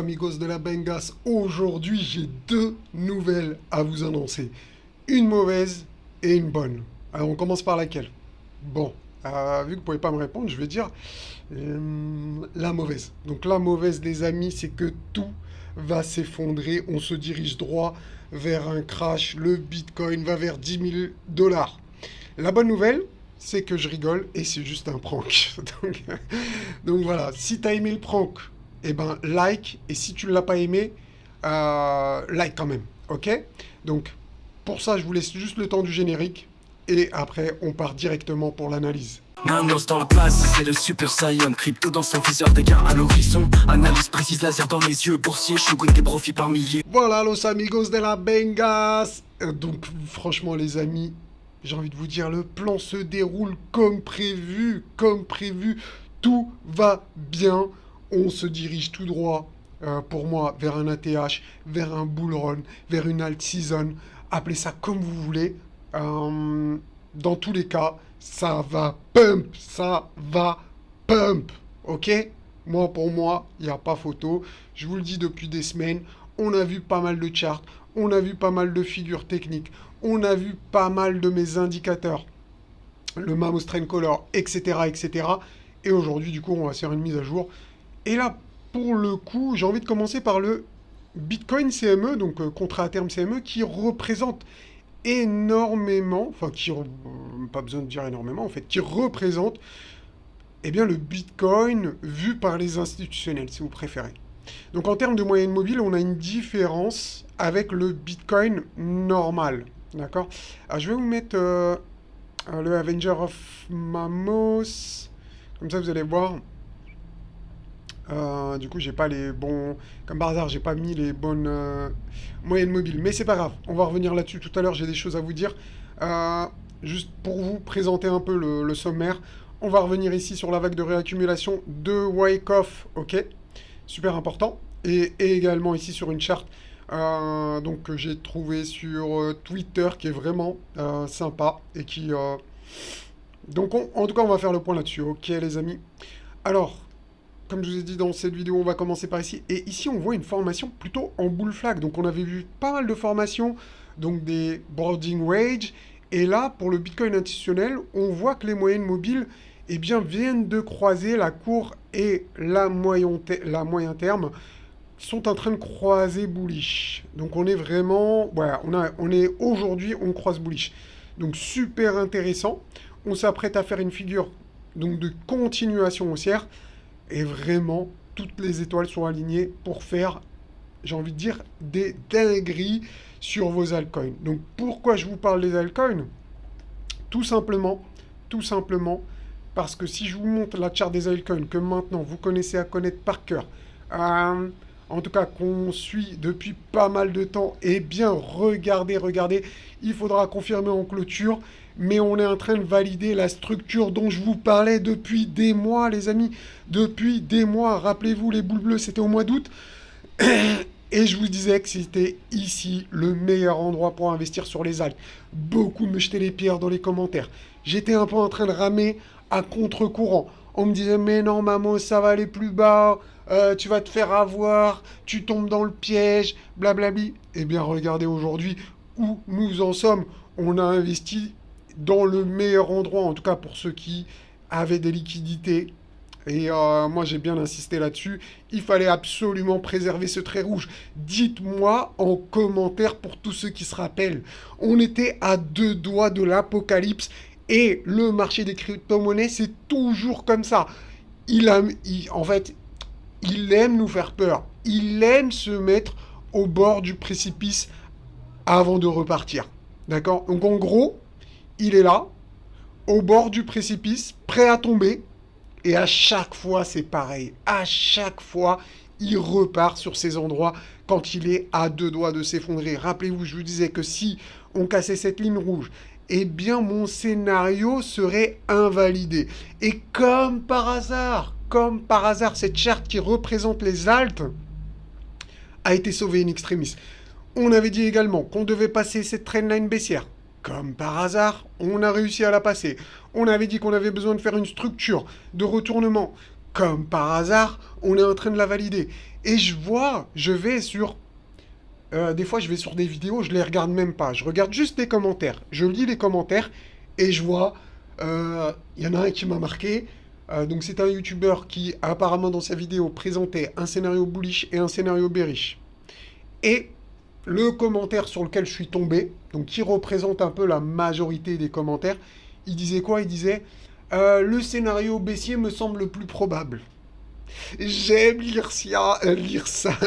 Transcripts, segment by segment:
Amigos de la Bengas, aujourd'hui j'ai deux nouvelles à vous annoncer. Une mauvaise et une bonne. Alors on commence par laquelle? Bon, vu que vous pouvez pas me répondre, je vais dire la mauvaise. Donc la mauvaise les amis, c'est que tout va s'effondrer. On se dirige droit vers un crash. Le Bitcoin va vers 10 000 $. La bonne nouvelle, c'est que je rigole et c'est juste un prank. Donc voilà, si t'as aimé le prank, eh ben like, et si tu ne l'as pas aimé, like quand même, ok? Donc pour ça, je vous laisse juste le temps du générique, et après on part directement pour l'analyse. Manos dans la place, c'est le Super Saiyan. Crypto dans son viseur, dégâts à l'horizon. Analyse précise, laser dans les yeux. Boursier, shooting des profits par milliers. Voilà los amigos de la Bengas. Donc franchement les amis, j'ai envie de vous dire, le plan se déroule comme prévu, comme prévu. Tout va bien. On se dirige tout droit, pour moi, vers un ATH, vers un bull run, vers une alt season. Appelez ça comme vous voulez. Dans tous les cas, ça va pump, ça va pump. Ok? Moi, pour moi, il n'y a pas photo. Je vous le dis depuis des semaines. On a vu pas mal de charts, on a vu pas mal de figures techniques, on a vu pas mal de mes indicateurs, le Mamos Trend Color, etc., etc. Et aujourd'hui, du coup, on va faire une mise à jour. Et là, pour le coup, j'ai envie de commencer par le Bitcoin CME, donc contrat à terme CME, qui représente énormément, enfin, pas besoin de dire énormément, en fait, qui représente, eh bien, le Bitcoin vu par les institutionnels, si vous préférez. Donc en termes de moyenne mobile, on a une différence avec le Bitcoin normal. D'accord? Alors je vais vous mettre le Avenger of Mamos. Comme ça, vous allez voir. Du coup, j'ai pas les bons. Comme par hasard, j'ai pas mis les bonnes moyennes mobiles. Mais c'est pas grave. On va revenir là-dessus tout à l'heure. J'ai des choses à vous dire. Juste pour vous présenter un peu le sommaire. On va revenir ici sur la vague de réaccumulation de Wyckoff. Ok? Super important. Et également ici sur une charte donc, que j'ai trouvé sur Twitter qui est vraiment sympa et qui... Donc en tout cas on va faire le point là-dessus, ok les amis. Alors, comme je vous ai dit dans cette vidéo, on va commencer par ici. Et ici on voit une formation plutôt en bull flag. Donc on avait vu pas mal de formations, donc des boarding wage. Et là, pour le Bitcoin institutionnel, on voit que les moyennes mobiles eh bien, viennent de croiser la court et la moyen terme sont en train de croiser bullish. Donc on est vraiment, voilà, on est aujourd'hui, on croise bullish. Donc super intéressant. On s'apprête à faire une figure donc de continuation haussière et vraiment toutes les étoiles sont alignées pour faire, j'ai envie de dire, des dingueries sur vos altcoins. Donc pourquoi je vous parle des altcoins? Tout simplement, parce que si je vous montre la charte des altcoins que maintenant vous connaissez à connaître par cœur, en tout cas qu'on suit depuis pas mal de temps, eh bien regardez, il faudra confirmer en clôture, mais on est en train de valider la structure dont je vous parlais depuis des mois les amis, depuis des mois, rappelez-vous les boules bleues c'était au mois d'août, et je vous disais que c'était ici le meilleur endroit pour investir sur les algues. Beaucoup me jetaient les pierres dans les commentaires. J'étais un peu en train de ramer à contre-courant. On me disait, mais non, Mamo, ça va aller plus bas, tu vas te faire avoir, tu tombes dans le piège, blablabli. Eh bien, regardez aujourd'hui où nous en sommes. On a investi dans le meilleur endroit, en tout cas pour ceux qui avaient des liquidités. Et moi, j'ai bien insisté là-dessus. Il fallait absolument préserver ce trait rouge. Dites-moi en commentaire pour tous ceux qui se rappellent. On était à 2 doigts de l'apocalypse. Et le marché des crypto-monnaies, c'est toujours comme ça. En fait, il aime nous faire peur. Il aime se mettre au bord du précipice avant de repartir. D'accord? Donc en gros, il est là, au bord du précipice, prêt à tomber. Et à chaque fois, c'est pareil. À chaque fois, il repart sur ces endroits quand il est à 2 doigts de s'effondrer. Rappelez-vous, je vous disais que si on cassait cette ligne rouge, eh bien, mon scénario serait invalidé. Et comme par hasard, cette charte qui représente les altes a été sauvée in extremis. On avait dit également qu'on devait passer cette trendline baissière. Comme par hasard, on a réussi à la passer. On avait dit qu'on avait besoin de faire une structure de retournement. Comme par hasard, on est en train de la valider. Et je vais sur... des fois, je vais sur des vidéos, je les regarde même pas. Je regarde juste les commentaires. Je lis les commentaires et je vois... Il y en a un qui m'a marqué. Donc c'est un YouTuber qui, apparemment, dans sa vidéo, présentait un scénario bullish et un scénario bearish. Et le commentaire sur lequel je suis tombé, donc qui représente un peu la majorité des commentaires, il disait quoi? Il disait le scénario baissier me semble le plus probable. J'aime lire ça.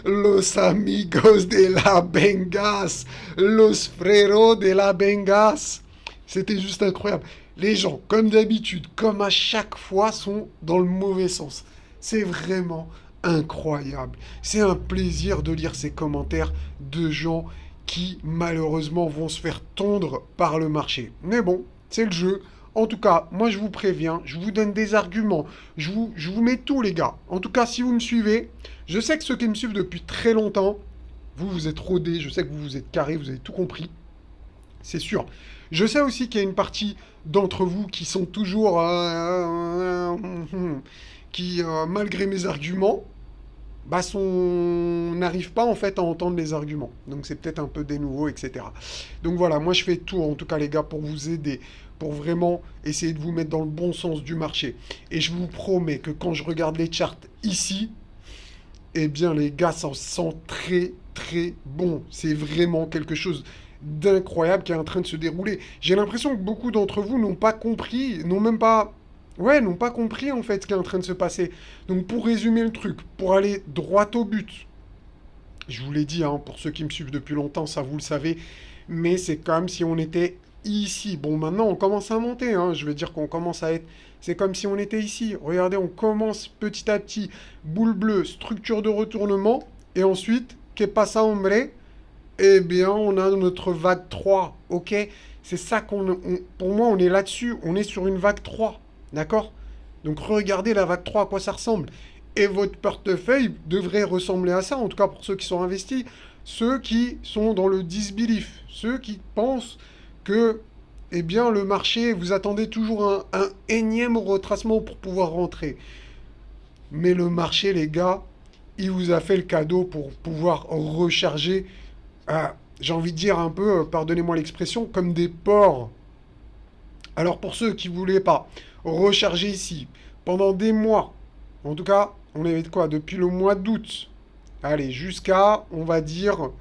Los amigos de la Bengas. Los freros de la Bengas. C'était juste incroyable. Les gens, comme d'habitude, comme à chaque fois, sont dans le mauvais sens. C'est vraiment incroyable. C'est un plaisir de lire ces commentaires de gens qui, malheureusement, vont se faire tondre par le marché. Mais bon, c'est le jeu. En tout cas, moi je vous préviens, je vous donne des arguments, je vous mets tout les gars. En tout cas, si vous me suivez, je sais que ceux qui me suivent depuis très longtemps, vous êtes rodés, je sais que vous êtes carrés, vous avez tout compris, c'est sûr. Je sais aussi qu'il y a une partie d'entre vous qui sont toujours... qui, malgré mes arguments, bah, n'arrive pas en fait à entendre les arguments. Donc c'est peut-être un peu des nouveaux, etc. Donc voilà, moi je fais tout en tout cas les gars pour vous aider, pour vraiment essayer de vous mettre dans le bon sens du marché. Et je vous promets que quand je regarde les charts ici, eh bien les gars, ça sent très très bon. C'est vraiment quelque chose d'incroyable qui est en train de se dérouler. J'ai l'impression que beaucoup d'entre vous n'ont pas compris, n'ont même pas... Ouais, n'ont pas compris en fait ce qui est en train de se passer. Donc pour résumer le truc, pour aller droit au but, je vous l'ai dit, hein, pour ceux qui me suivent depuis longtemps, ça vous le savez, mais c'est comme si on était ici. Bon, maintenant on commence à monter, hein, je veux dire qu'on commence à être... C'est comme si on était ici. Regardez, on commence petit à petit, boule bleue, structure de retournement, et ensuite, que pasa hombre? Eh bien, on a notre vague 3, ok? C'est ça pour moi, on est là-dessus, on est sur une vague 3. D'accord? Donc regardez la vague 3 à quoi ça ressemble. Et votre portefeuille devrait ressembler à ça, en tout cas pour ceux qui sont investis, ceux qui sont dans le disbelief, ceux qui pensent que, eh bien, le marché, vous attendez toujours un énième retracement pour pouvoir rentrer. Mais le marché, les gars, il vous a fait le cadeau pour pouvoir recharger, j'ai envie de dire un peu, pardonnez-moi l'expression, comme des porcs. Alors pour ceux qui ne voulaient pas recharger ici pendant des mois, en tout cas, on avait de quoi depuis le mois d'août, allez, jusqu'à, on va dire,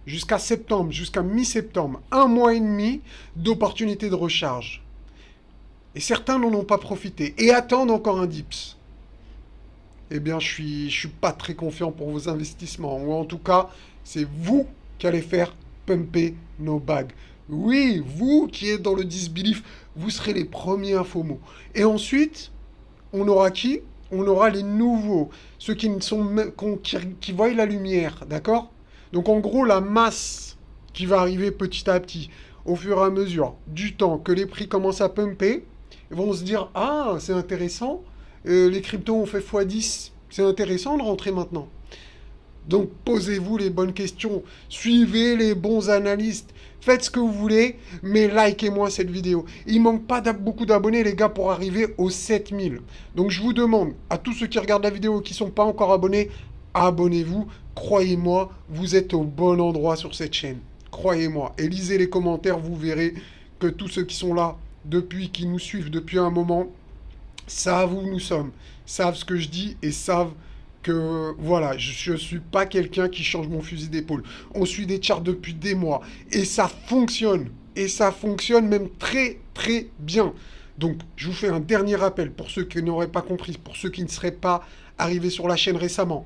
jusqu'à septembre, jusqu'à mi-septembre, un mois et demi d'opportunités de recharge. Et certains n'en ont pas profité et attendent encore un dips. Eh bien, je suis pas très confiant pour vos investissements. Ou en tout cas, c'est vous qui allez faire pumper nos bagues. Oui, vous qui êtes dans le disbelief, vous serez les premiers à FOMO. Et ensuite, on aura qui? On aura les nouveaux, ceux qui ne sont qui voient la lumière, d'accord? Donc en gros, la masse qui va arriver petit à petit, au fur et à mesure du temps que les prix commencent à pumper, ils vont se dire, ah, c'est intéressant, les cryptos ont fait x10, c'est intéressant de rentrer maintenant. Donc posez-vous les bonnes questions, suivez les bons analystes, faites ce que vous voulez, mais likez-moi cette vidéo. Il manque pas beaucoup d'abonnés les gars pour arriver aux 7000. Donc je vous demande, à tous ceux qui regardent la vidéo et qui ne sont pas encore abonnés, abonnez-vous. Croyez-moi, vous êtes au bon endroit sur cette chaîne. Croyez-moi. Et lisez les commentaires, vous verrez que tous ceux qui sont là depuis, qui nous suivent depuis un moment, savent où nous sommes, savent ce que je dis et savent que voilà, je ne suis pas quelqu'un qui change mon fusil d'épaule. On suit des charts depuis des mois et ça fonctionne. Et ça fonctionne même très très bien. Donc je vous fais un dernier rappel pour ceux qui n'auraient pas compris, pour ceux qui ne seraient pas arrivés sur la chaîne récemment.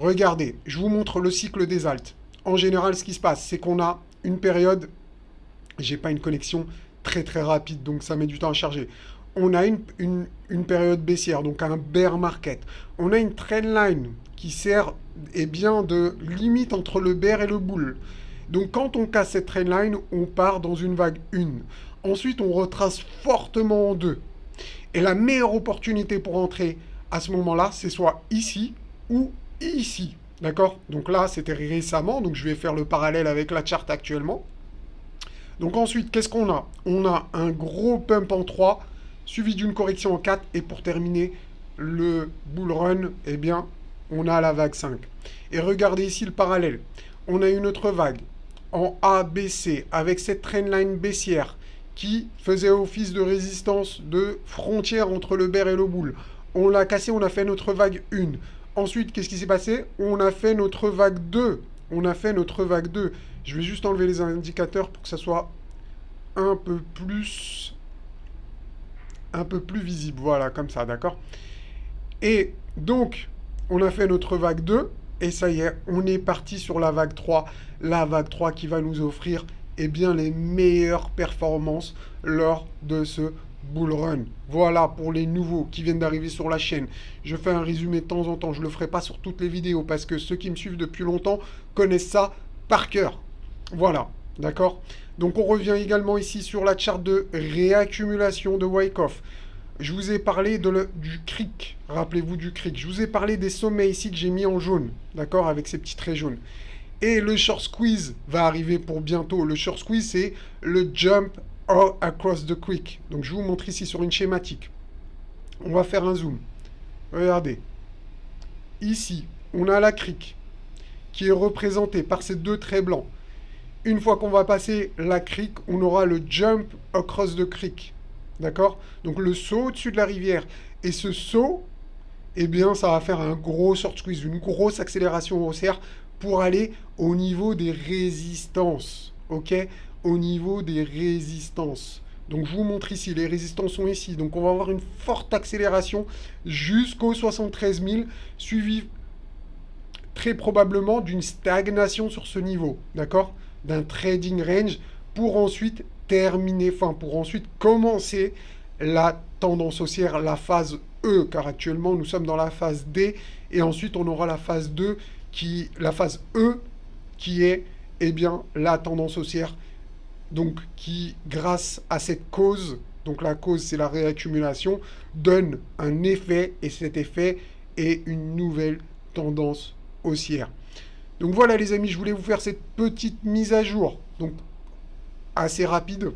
Regardez, je vous montre le cycle des altes. En général, ce qui se passe, c'est qu'on a une période, j'ai pas une connexion très très rapide, donc ça met du temps à charger. On a une période baissière, donc un bear market. On a une trendline qui sert bien, de limite entre le bear et le bull. Donc quand on casse cette trendline, on part dans une vague 1. Ensuite, on retrace fortement en 2. Et la meilleure opportunité pour entrer à ce moment-là, c'est soit ici ou ici. D'accord? Donc là, c'était récemment, donc je vais faire le parallèle avec la charte actuellement. Donc ensuite, qu'est-ce qu'on a? On a un gros pump en 3, suivi d'une correction en 4, et pour terminer, le bull run, eh bien, on a la vague 5. Et regardez ici le parallèle. On a une autre vague en ABC avec cette trendline baissière qui faisait office de résistance de frontière entre le bear et le bull. On l'a cassé, on a fait notre vague 1. Ensuite, qu'est-ce qui s'est passé? On a fait notre vague 2. On a fait notre vague 2. Je vais juste enlever les indicateurs pour que ça soit un peu plus visible. Voilà, comme ça, d'accord? Et donc, on a fait notre vague 2. Et ça y est, on est parti sur la vague 3. La vague 3 qui va nous offrir bien, les meilleures performances lors de ce bull run. Voilà pour les nouveaux qui viennent d'arriver sur la chaîne. Je fais un résumé de temps en temps. Je ne le ferai pas sur toutes les vidéos parce que ceux qui me suivent depuis longtemps connaissent ça par cœur. Voilà, d'accord? Donc on revient également ici sur la charte de réaccumulation de Wyckoff. Je vous ai parlé du cric. Rappelez-vous du cric. Je vous ai parlé des sommets ici que j'ai mis en jaune. D'accord? Avec ces petits traits jaunes. Et le short squeeze va arriver pour bientôt. Le short squeeze, c'est le jump across the creek. Donc, je vous montre ici sur une schématique. On va faire un zoom. Regardez. Ici, on a la crique qui est représentée par ces deux traits blancs. Une fois qu'on va passer la crique, on aura le jump across the creek. D'accord? Donc, le saut au-dessus de la rivière. Et ce saut, eh bien, ça va faire un gros short squeeze, une grosse accélération haussière pour aller au niveau des résistances, ok? Au niveau des résistances. Donc, je vous montre ici, les résistances sont ici. Donc, on va avoir une forte accélération jusqu'aux 73 000, suivi très probablement d'une stagnation sur ce niveau, d'accord? D'un trading range pour ensuite terminer, pour ensuite commencer la tendance haussière, la phase E, car actuellement, nous sommes dans la phase D, et ensuite, on aura la phase 2, la phase E, qui est, bien, la tendance haussière, donc qui, grâce à cette cause, donc la cause, c'est la réaccumulation, donne un effet, et cet effet est une nouvelle tendance haussière. Donc voilà, les amis, je voulais vous faire cette petite mise à jour, donc assez rapide.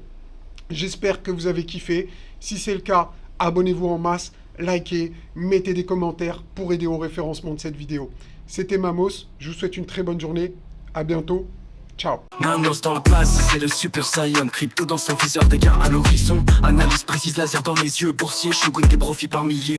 J'espère que vous avez kiffé. Si c'est le cas, abonnez-vous en masse, likez, mettez des commentaires pour aider au référencement de cette vidéo. C'était Mamos, je vous souhaite une très bonne journée, à bientôt, ciao. Manos dans la place, c'est le Super Saiyan. Crypto dans son viseur, des gains à l'horizon. Analyse précise, laser dans les yeux. Boursier, shogun, des profits par milliers.